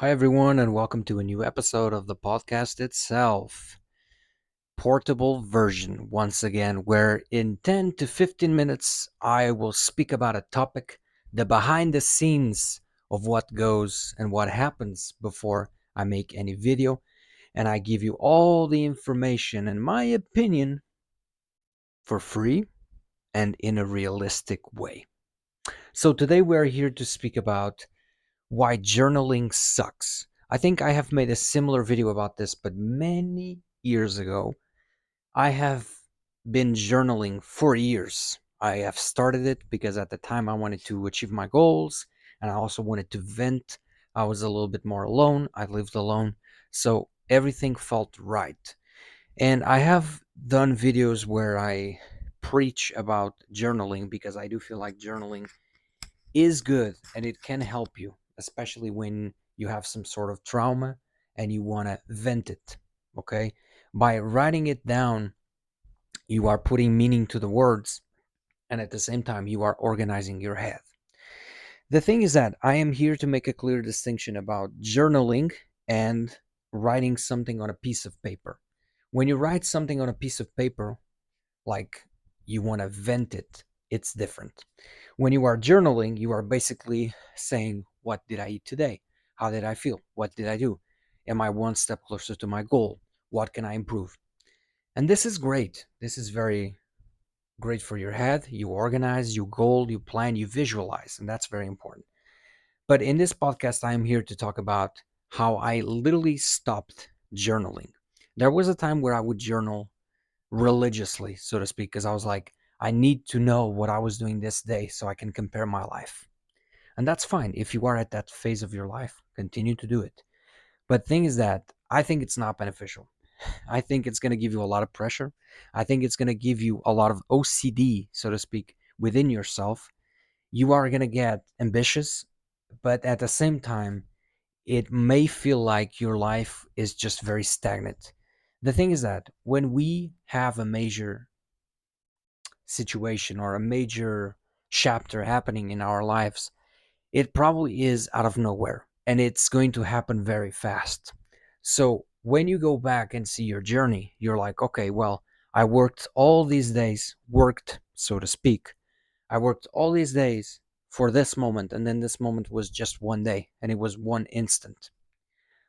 Hi, everyone, and welcome to a new episode of the podcast itself. Portable version, once again, where in 10 to 15 minutes I will speak about a topic, the behind the scenes of what goes and what happens before I make any video, and I give you all the information and my opinion for free and in a realistic way. So, today we are here to speak about why journaling sucks. I think I have made a similar video about this, but many years ago. I have been journaling for years. I have started it because at the time I wanted to achieve my goals and I also wanted to vent. I was a little bit more alone. I lived alone. So everything felt right. And I have done videos where I preach about journaling because I do feel like journaling is good and it can help you, especially when you have some sort of trauma and you want to vent it. Okay. By writing it down, you are putting meaning to the words, and at the same time, you are organizing your head. The thing is that I am here to make a clear distinction about journaling and writing something on a piece of paper. When you write something on a piece of paper, like you want to vent it, it's different. When you are journaling, you are basically saying, what did I eat today? How did I feel? What did I do? Am I one step closer to my goal? What can I improve? And this is great. This is very great for your head. You organize, you goal, you plan, you visualize, and that's very important. But in this podcast, I am here to talk about how I literally stopped journaling. There was a time where I would journal religiously, so to speak, because I was like, I need to know what I was doing this day so I can compare my life. And that's fine. If you are at that phase of your life, continue to do it. But thing is that I think it's not beneficial. I think it's going to give you a lot of pressure. I think it's going to give you a lot of OCD, so to speak, within yourself. You are going to get ambitious, but at the same time, it may feel like your life is just very stagnant. The thing is that when we have a major situation or a major chapter happening in our lives, it probably is out of nowhere and it's going to happen very fast. So when you go back and see your journey, you're like, okay, well, I worked all these days, worked, so to speak. I worked all these days for this moment, and then this moment was just one day and it was one instant.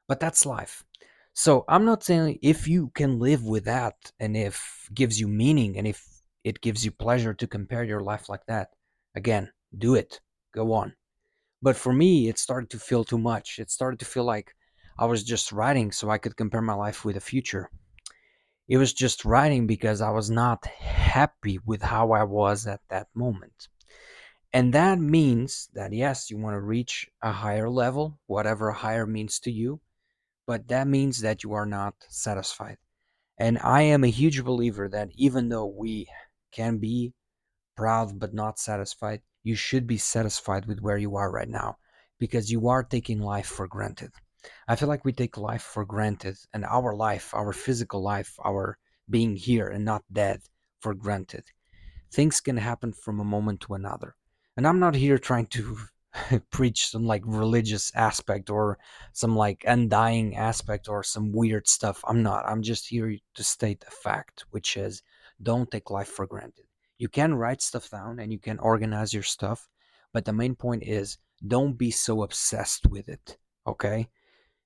But that's life. So I'm not saying if you can live with that and if gives you meaning and if it gives you pleasure to compare your life like that, again, do it. Go on. But for me, it started to feel too much. It started to feel like I was just writing so I could compare my life with the future. It was just writing because I was not happy with how I was at that moment. And that means that, yes, you want to reach a higher level, whatever higher means to you, but that means that you are not satisfied. And I am a huge believer that even though we can be proud but not satisfied, you should be satisfied with where you are right now because you are taking life for granted. I feel like we take life for granted and our life, our physical life, our being here and not dead for granted. Things can happen from a moment to another. And I'm not here trying to preach some like religious aspect or some like undying aspect or some weird stuff. I'm not. I'm just here to state a fact, which is don't take life for granted. You can write stuff down and you can organize your stuff, but the main point is don't be so obsessed with it, okay?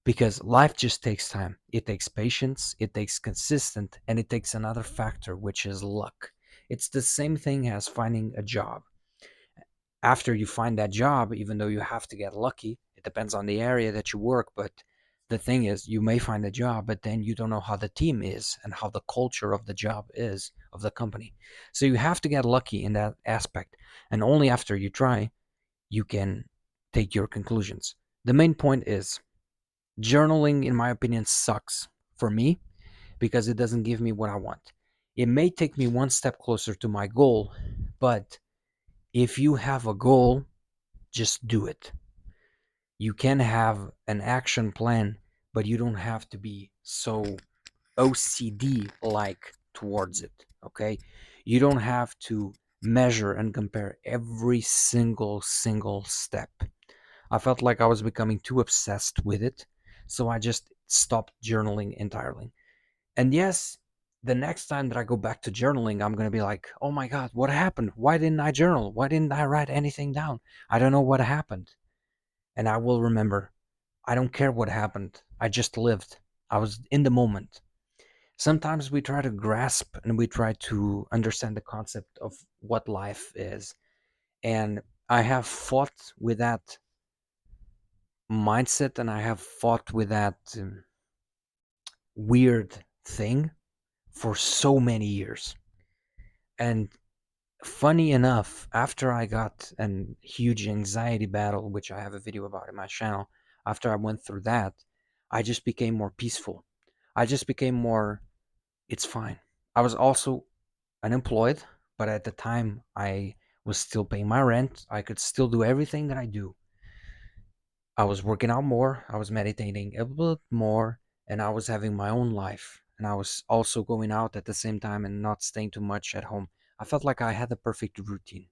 Because life just takes time. It takes patience, it takes consistent, and it takes another factor, which is luck. It's the same thing as finding a job. After you find that job, even though you have to get lucky, it depends on the area that you work, but the thing is, you may find a job, but then you don't know how the team is and how the culture of the job is of the company. So you have to get lucky in that aspect. And only after you try, you can take your conclusions. The main point is journaling, in my opinion, sucks for me because it doesn't give me what I want. It may take me one step closer to my goal, but if you have a goal, just do it. You can have an action plan, but you don't have to be so OCD like towards it. Okay. You don't have to measure and compare every single step. I felt like I was becoming too obsessed with it. So I just stopped journaling entirely. And yes, the next time that I go back to journaling, I'm going to be like, oh my God, what happened? Why didn't I journal? Why didn't I write anything down? I don't know what happened. And I will remember, I don't care what happened. I just lived. I was in the moment. Sometimes we try to grasp and we try to understand the concept of what life is. And I have fought with that mindset and I have fought with that weird thing for so many years. And funny enough, after I got a huge anxiety battle, which I have a video about in my channel, after I went through that, I just became more peaceful. I just became more, it's fine. I was also unemployed, but at the time I was still paying my rent. I could still do everything that I do. I was working out more, I was meditating a bit more, and I was having my own life. And I was also going out at the same time and not staying too much at home. I felt like I had the perfect routine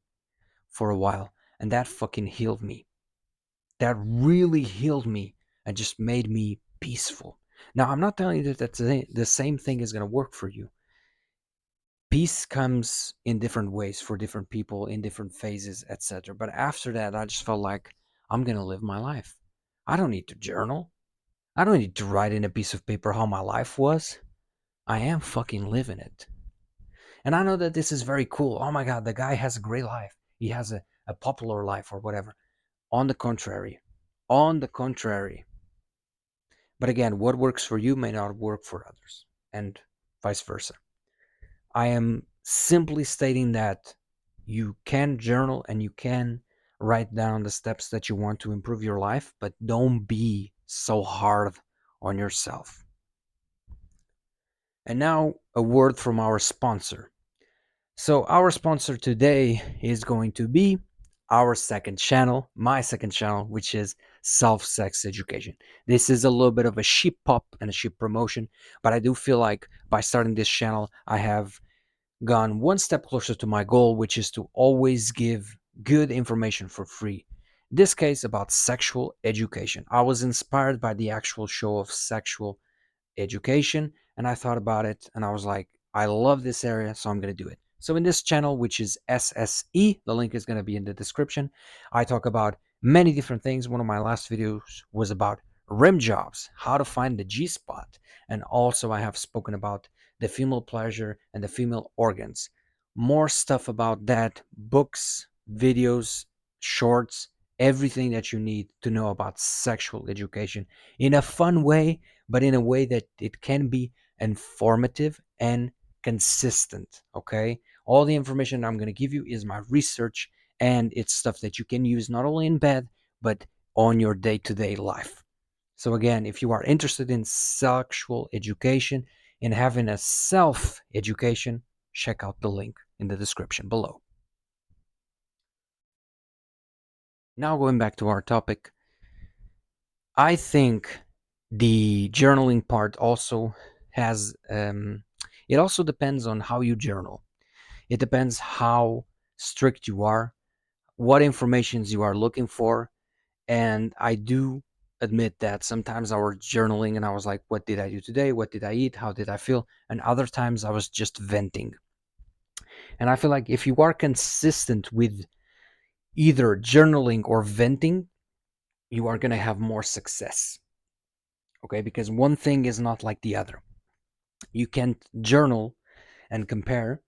for a while, and that fucking healed me. That really healed me and just made me peaceful. Now, I'm not telling you that the same thing is going to work for you. Peace comes in different ways for different people in different phases, etc. But after that, I just felt like I'm going to live my life. I don't need to journal. I don't need to write in a piece of paper how my life was. I am fucking living it. And I know that this is very cool. Oh my God, the guy has a great life. He has a popular life or whatever. On the contrary. On the contrary. But again, what works for you may not work for others, and vice versa. I am simply stating that you can journal and you can write down the steps that you want to improve your life, but don't be so hard on yourself. And now, a word from our sponsor. So, our sponsor today is going to be our second channel, my second channel, which is Self Sex Education. This is a little bit of a sheep pop and a sheep promotion, but I do feel like by starting this channel, I have gone one step closer to my goal, which is to always give good information for free. In this case, about sexual education. I was inspired by the actual show of sexual education, and I thought about it and I was like, I love this area, so I'm going to do it. So in this channel, which is SSE, the link is going to be in the description, I talk about many different things. One of my last videos was about rim jobs, how to find the G spot, and also I have spoken about the female pleasure and the female organs. More stuff about that, books, videos, shorts, everything that you need to know about sexual education in a fun way, but in a way that it can be informative and consistent. Okay, all the information I'm going to give you is my research, and it's stuff that you can use not only in bed but on your day-to-day life. So again, if you are interested in sexual education and having a self education, check out the link in the description below. Now going back to our topic, I think the journaling part also has it also depends on how you journal. It depends how strict you are, what informations you are looking for, and I do admit that sometimes I was journaling and I was like, what did I do today? What did I eat? How did I feel? And other times I was just venting. And I feel like if you are consistent with either journaling or venting, you are going to have more success. Okay, because one thing is not like the other. You can't journal and compare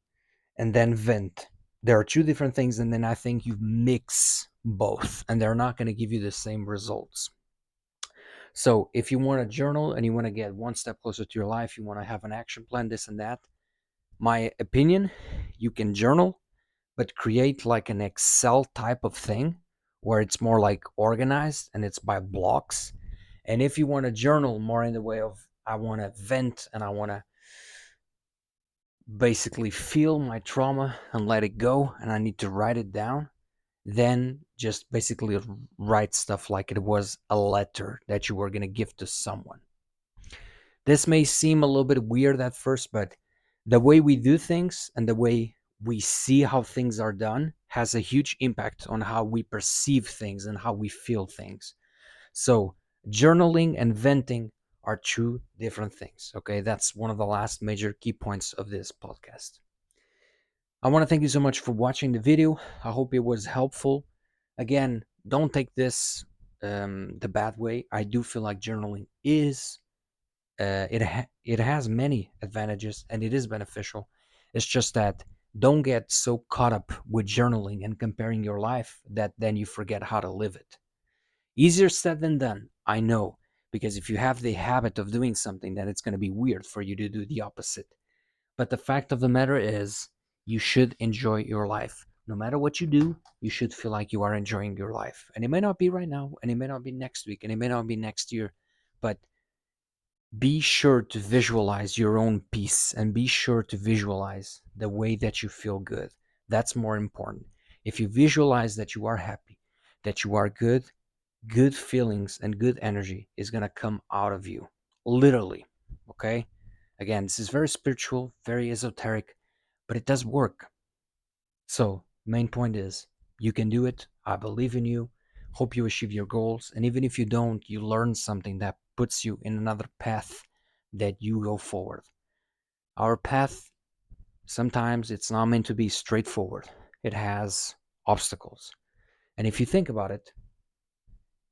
and then vent. There are two different things, and then I think you mix both, and they're not going to give you the same results. So, if you want to journal and you want to get one step closer to your life, you want to have an action plan, this and that, my opinion, you can journal, but create like an Excel type of thing where it's more like organized and it's by blocks. And if you want to journal more in the way of, I want to vent and I want to basically feel my trauma and let it go, and I need to write it down, then just basically write stuff like it was a letter that you were going to give to someone. This may seem a little bit weird at first, but the way we do things and the way we see how things are done has a huge impact on how we perceive things and how we feel things. So, journaling and venting are two different things. Okay, that's one of the last major key points of this podcast. I want to thank you so much for watching the video. I hope it was helpful. Again, don't take this the bad way. I do feel like journaling is it has many advantages and it is beneficial. It's just that don't get so caught up with journaling and comparing your life that then you forget how to live it. Easier said than done, I know, because if you have the habit of doing something, then it's going to be weird for you to do the opposite. But the fact of the matter is, you should enjoy your life. No matter what you do, you should feel like you are enjoying your life. And it may not be right now, and it may not be next week, and it may not be next year, but be sure to visualize your own peace and be sure to visualize the way that you feel good. That's more important. If you visualize that you are happy, that you are good, good feelings and good energy is going to come out of you. Literally. Okay? Again, this is very spiritual, very esoteric, but it does work. So, main point is you can do it. I believe in you. Hope you achieve your goals. And even if you don't, you learn something that puts you in another path that you go forward. Our path, sometimes it's not meant to be straightforward, it has obstacles. And if you think about it,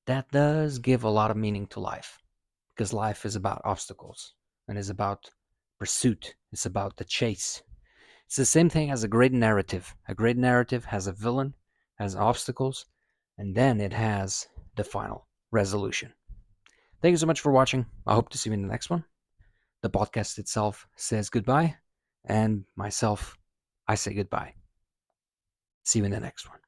that does give a lot of meaning to life because life is about obstacles and is about pursuit. It's about the chase. It's the same thing as a great narrative. A great narrative has a villain, has obstacles, and then it has the final resolution. Thank you so much for watching. I hope to see you in the next one. The podcast itself says goodbye, and myself, I say goodbye. See you in the next one.